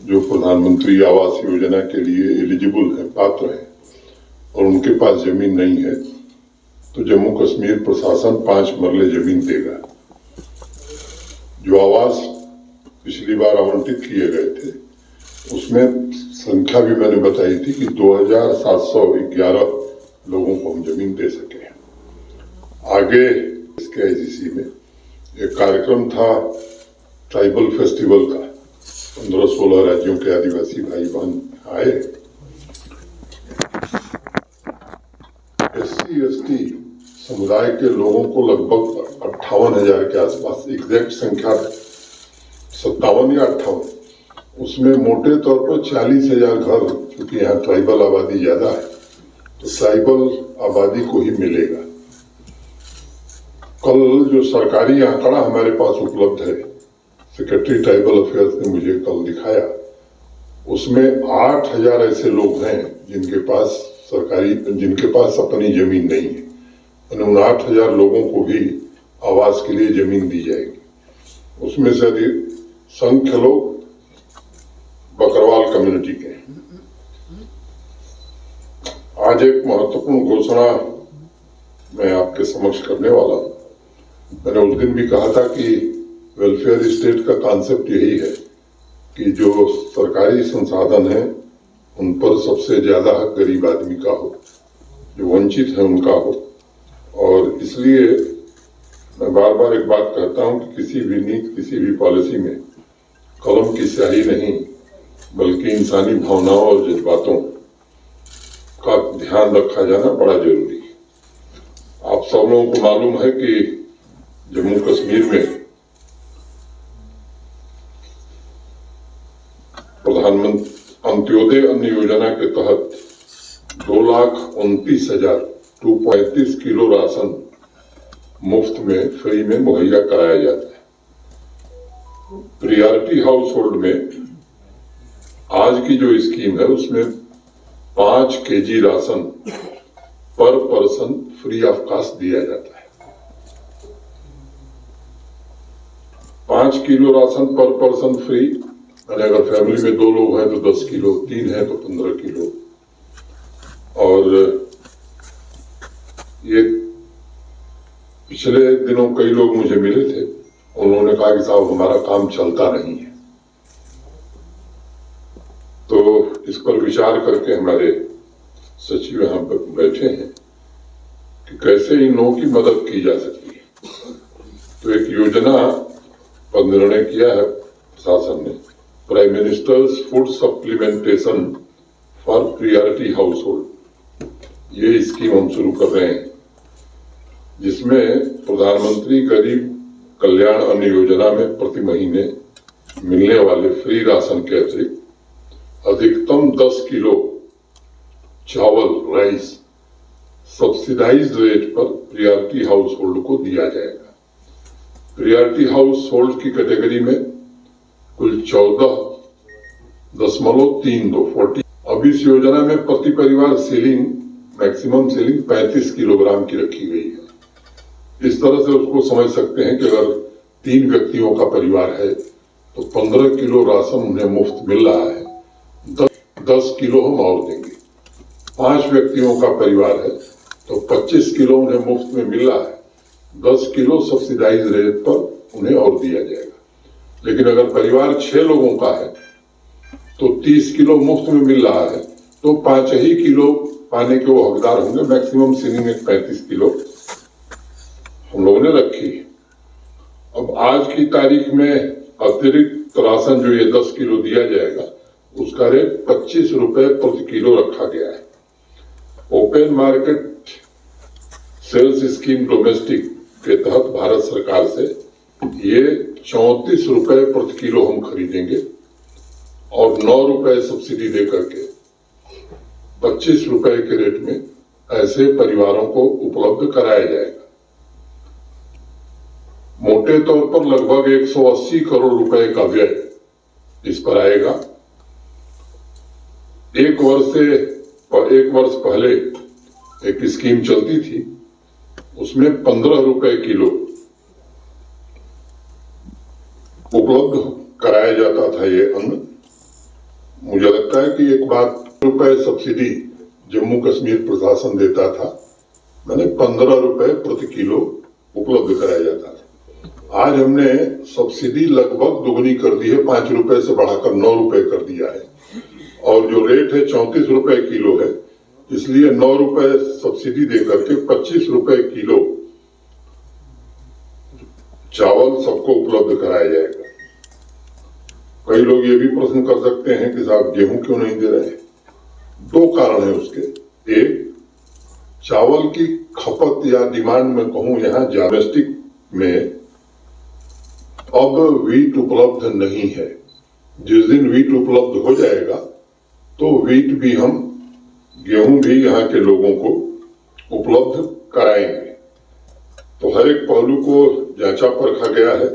जो प्रधानमंत्री आवास योजना के लिए एलिजिबल है, पात्र है, और उनके पास जमीन नहीं है, तो जम्मू कश्मीर प्रशासन 5 मरले जमीन देगा। जो आवास पिछली बार आवंटित किए गए थे, उसमें संख्या भी मैंने बताई थी कि 2711 लोगों को हम जमीन दे सके। आगे इसके आईजीसी में एक कार्यक्रम था ट्राइबल फेस्टिवल का, 15-16 राज्यों के आदिवासी भाई बहन आए। SC/ST समुदाय के लोगों को लगभग 58,000 के आसपास, एग्जैक्ट संख्या 57 या 58, उसमें मोटे तौर पर 40,000 घर, क्योंकि यहाँ ट्राइबल आबादी ज्यादा है, तो ट्राइबल आबादी को ही मिलेगा। कल जो सरकारी आंकड़ा हमारे पास उपलब्ध है, सेक्रेटरी ट्राइबल अफेयर्स ने मुझे कल दिखाया, उसमें 8,000 ऐसे लोग हैं जिनके पास अपनी जमीन नहीं है। उन 8,000 लोगों को भी आवास के लिए जमीन दी जाएगी। उसमें से अधिक संख्य लोग बकरवाल कम्युनिटी के हैं। आज एक महत्वपूर्ण घोषणा मैं आपके समक्ष करने वाला हूं। मैंने उस दिन भी कहा था कि वेलफेयर स्टेट का कॉन्सेप्ट यही है कि जो सरकारी संसाधन है उन पर सबसे ज्यादा हक गरीब आदमी का हो, जो वंचित है उनका हो। और इसलिए मैं बार बार एक बात कहता हूं कि किसी भी नीति, किसी भी पॉलिसी में कलम की स्याही नहीं, बल्कि इंसानी भावनाओं और जज्बातों का ध्यान रखा जाना बड़ा जरूरी है। आप सब लोगों को मालूम है कि जम्मू कश्मीर में प्रधानमंत्री अंत्योदय अन्न योजना के तहत 2,29,235 किलो राशन मुफ्त में, फ्री में मुहैया कराया जाता है। प्रियॉरिटी हाउस होल्ड में आज की जो स्कीम है उसमें 5 केजी राशन पर पर्सन फ्री ऑफ कॉस्ट दिया जाता है। 5 किलो राशन पर पर्सन फ्री, यानी अगर फैमिली में 2 लोग हैं तो 10 किलो, 3 हैं तो 15 किलो। और ये पिछले दिनों कई लोग मुझे मिले थे, उन्होंने कहा कि साहब हमारा काम चलता नहीं है। तो इस पर विचार करके हमारे सचिव यहाँ पर बैठे हैं कि कैसे इन लोगों की मदद की जा सकती है। तो एक योजना पर निर्णय किया है प्रशासन ने, prime ministers food supplementation for priority house hold. ये स्कीम हम शुरू कर रहे हैं, जिसमें प्रधानमंत्री गरीब कल्याण अन्न योजना में प्रति महीने मिलने वाले फ्री राशन के अतिरिक्त अधिकतम 10 किलो चावल, राइस सब्सिडाइज्ड रेट पर प्रियॉरिटी हाउस होल्ड को दिया जाएगा। प्रियॉरिटी हाउस होल्ड की कैटेगरी में कुल 14.32 अब इस योजना में प्रति परिवार मैक्सिमम सीलिंग 35 किलोग्राम की रखी गई है। इस तरह से उसको समझ सकते हैं कि अगर 3 व्यक्तियों का परिवार है तो 15 किलो राशन उन्हें मुफ्त मिल रहा है, 10 किलो हम और देंगे। 5 व्यक्तियों का परिवार है तो 25 किलो उन्हें मुफ्त में मिल रहा है, 10 किलो सब्सिडाइज रेट पर उन्हें और दिया जाएगा। लेकिन अगर परिवार 6 लोगों का है तो 30 किलो मुफ्त में मिल रहा है, तो 5 ही किलो पाने के वो हकदार होंगे। मैक्सिमम सीलिंग में 35 किलो हम लोगों ने रखी है। अब आज की तारीख में अतिरिक्त राशन जो ये 10 किलो दिया जाएगा, उसका रेट 25 रुपए प्रति किलो रखा गया है। Open market sales scheme domestic के तहत भारत सरकार से ये 34 रुपए प्रति किलो हम खरीदेंगे और 9 रुपए सब्सिडी दे करके 25 रुपए के रेट में ऐसे परिवारों को उपलब्ध कराया जाएगा। मोटे तौर पर लगभग 180 करोड़ रुपए का व्यय इस पर आएगा। एक वर्ष पहले एक स्कीम चलती थी, उसमें 15 रुपए किलो उपलब्ध कराया जाता था ये अन्न, मुझे लगता है कि एक बार रुपए सब्सिडी जम्मू कश्मीर प्रशासन देता था, मैंने 15 रुपए प्रति किलो उपलब्ध कराया जाता था। आज हमने सब्सिडी लगभग दुगनी कर दी है, 5 रुपए से बढ़ाकर 9 रुपए कर दिया है और जो रेट है 34 रुपए किलो है, इसलिए 9 रुपए सब्सिडी देकर के 25 रुपए किलो चावल सबको उपलब्ध कराया जाएगा। कई लोग ये भी प्रश्न कर सकते हैं कि साहब गेहूं क्यों नहीं दे रहे हैं? 2 कारण है उसके। एक, चावल की खपत या डिमांड में कहूं यहां डोमेस्टिक में अब व्हीट उपलब्ध नहीं है। जिस दिन व्हीट उपलब्ध हो जाएगा तो व्हीट भी हम, गेहूं भी यहाँ के लोगों को उपलब्ध कराएंगे। तो हर एक पहलू को जांचा परखा गया है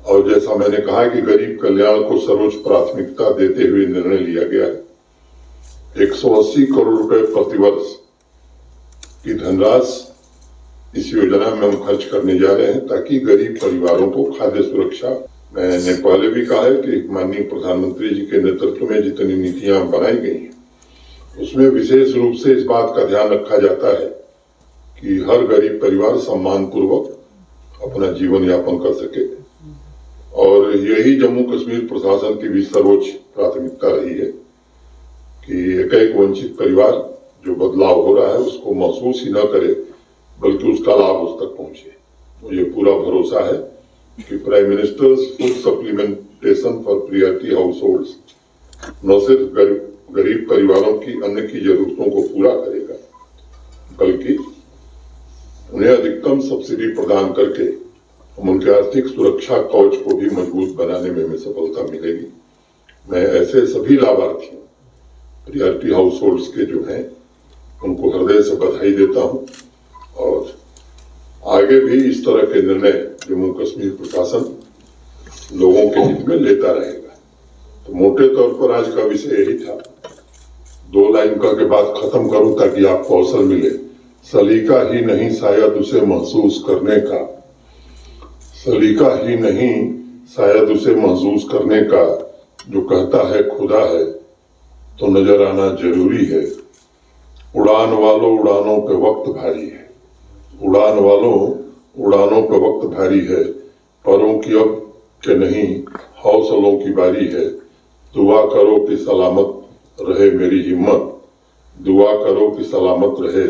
और जैसा मैंने कहा कि गरीब कल्याण को सर्वोच्च प्राथमिकता देते हुए निर्णय लिया गया है। 180 करोड़ रुपए प्रतिवर्ष की धनराशि इस योजना में हम खर्च करने जा रहे हैं ताकि गरीब परिवारों को खाद्य सुरक्षा, मैंने पहले भी कहा है कि माननीय प्रधानमंत्री जी के नेतृत्व में जितनी नीतियां बनाई गई हैं उसमें विशेष रूप से इस बात का ध्यान रखा जाता है कि हर गरीब परिवार सम्मान पूर्वक अपना जीवन यापन कर सके और यही जम्मू कश्मीर प्रशासन की भी सर्वोच्च प्राथमिकता रही है कि एक वंचित परिवार जो बदलाव हो रहा है उसको महसूस ही न करे बल्कि उसका लाभ उस तक पहुंचे। मुझे पूरा भरोसा है कि prime ministers food supplementation for priority house holds न सिर्फ गरीब परिवारों की अन्न की जरूरतों को पूरा करेगा बल्कि उन्हें अधिकतम सब्सिडी प्रदान करके हम उनके आर्थिक सुरक्षा कवच को भी मजबूत बनाने में हमें सफलता मिलेगी। मैं ऐसे सभी लाभार्थियों, प्रायोरिटी हाउस होल्ड्स के जो हैं उनको हृदय से बधाई देता हूं और आगे भी इस तरह के निर्णय जम्मू कश्मीर प्रशासन लोगों के हित में लेता रहेगा। तो मोटे तौर पर आज का विषय यही था। 2 लाइन का के बाद खत्म करूं ताकि आपको अवसर मिले। सलीका ही नहीं शायद उसे महसूस करने का, सलीका ही नहीं शायद उसे महसूस करने का, जो कहता है खुदा है तो नजर आना जरूरी है। उड़ान वालों उड़ानों पे वक्त भारी है, उड़ान वालों उड़ानों पे वक्त भारी है, परों की अब के नहीं हौसलों की बारी है। दुआ करो कि सलामत रहे मेरी हिम्मत, दुआ करो कि सलामत रहे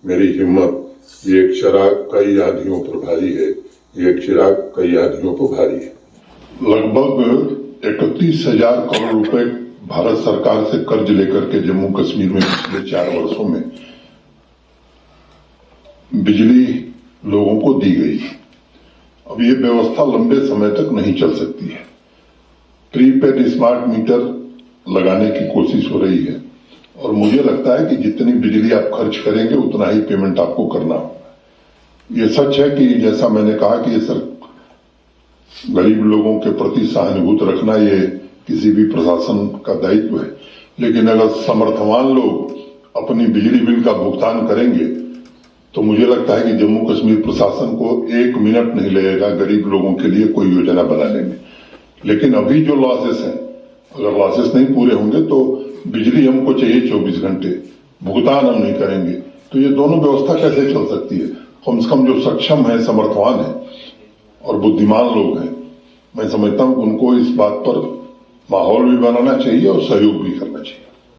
मेरी हिम्मत। ये एक चिराग कई आंधियों पर भारी है, ये एक चिराग कई आंधियों पर भारी है। लगभग 31,000 करोड़ रुपए भारत सरकार से कर्ज लेकर के जम्मू कश्मीर में पिछले 4 वर्षों में बिजली लोगों को दी गई। अब ये व्यवस्था लंबे समय तक नहीं चल सकती है। प्रीपेड स्मार्ट मीटर लगाने की कोशिश हो रही है और मुझे लगता है कि जितनी बिजली आप खर्च करेंगे उतना ही पेमेंट आपको करना होगा। ये सच है कि जैसा मैंने कहा कि ये सर गरीब लोगों के प्रति सहानुभूति रखना ये किसी भी प्रशासन का दायित्व है, लेकिन अगर समर्थवान लोग अपनी बिजली बिल का भुगतान करेंगे तो मुझे लगता है कि जम्मू कश्मीर प्रशासन को 1 मिनट नहीं लगेगा गरीब लोगों के लिए कोई योजना बनाने में। लेकिन अभी जो लॉसेस हैं, अगर लॉसेस नहीं पूरे होंगे तो बिजली हमको चाहिए 24 घंटे, भुगतान हम नहीं करेंगे तो ये दोनों व्यवस्था कैसे चल सकती है? कम से कम जो सक्षम है, समर्थवान है और बुद्धिमान लोग हैं, मैं समझता हूं उनको इस बात पर माहौल भी बनाना चाहिए और सहयोग भी करना चाहिए।